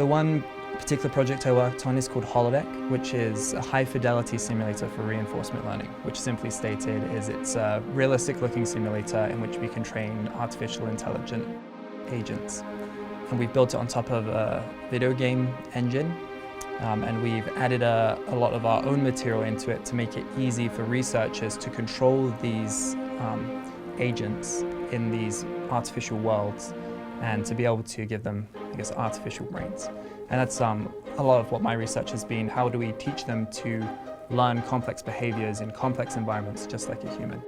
The one particular project I worked on is called Holodeck, which is a high-fidelity simulator for reinforcement learning, which simply stated is it's a realistic-looking simulator in which we can train artificial intelligent agents. And we've built it on top of a video game engine, and we've added a lot of our own material into it to make it easy for researchers to control these agents in these artificial worlds and to be able to give them, I guess, artificial brains. And that's a lot of what my research has been. How do we teach them to learn complex behaviors in complex environments just like a human?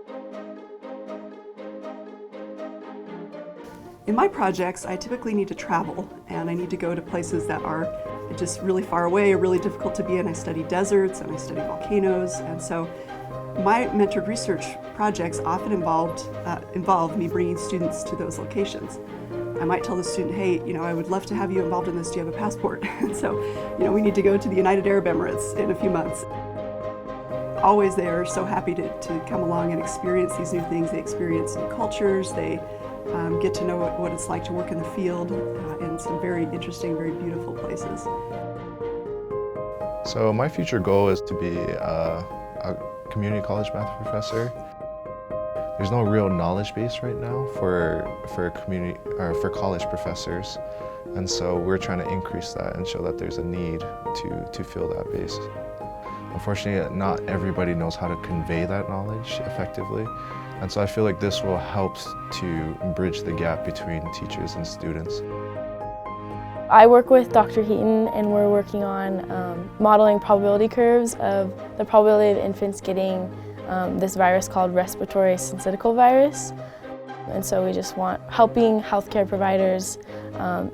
In my projects, I typically need to travel, and I need to go to places that are just really far away or really difficult to be in. I study deserts and I study volcanoes, and so my mentored research projects often involve me bringing students to those locations. I might tell the student, hey, I would love to have you involved in this. Do you have a passport? And so, we need to go to the United Arab Emirates in a few months. Always they are so happy to come along and experience these new things. They experience new cultures. They get to know what it's like to work in the field in some very interesting, very beautiful places. So my future goal is to be a community college math professor. There's no real knowledge base right now for community or for college professors, and so we're trying to increase that and show that there's a need to fill that base. Unfortunately, not everybody knows how to convey that knowledge effectively, and so I feel like this will help to bridge the gap between teachers and students. I work with Dr. Heaton, and we're working on modeling probability curves of the probability of infants getting this virus called respiratory syncytial virus. And so we just want helping healthcare providers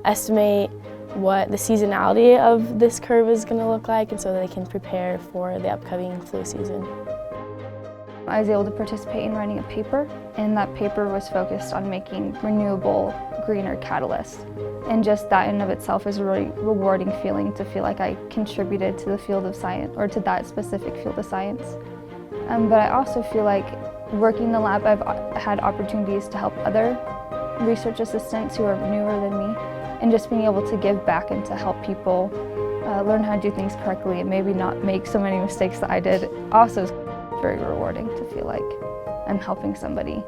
estimate what the seasonality of this curve is going to look like, and so they can prepare for the upcoming flu season. I was able to participate in writing a paper, and that paper was focused on making renewable, greener catalysts. And just that in and of itself is a really rewarding feeling to feel like I contributed to the field of science, or to that specific field of science. But I also feel like working in the lab, I've had opportunities to help other research assistants who are newer than me, and just being able to give back and to help people learn how to do things correctly and maybe not make so many mistakes that I did also is very rewarding to feel like I'm helping somebody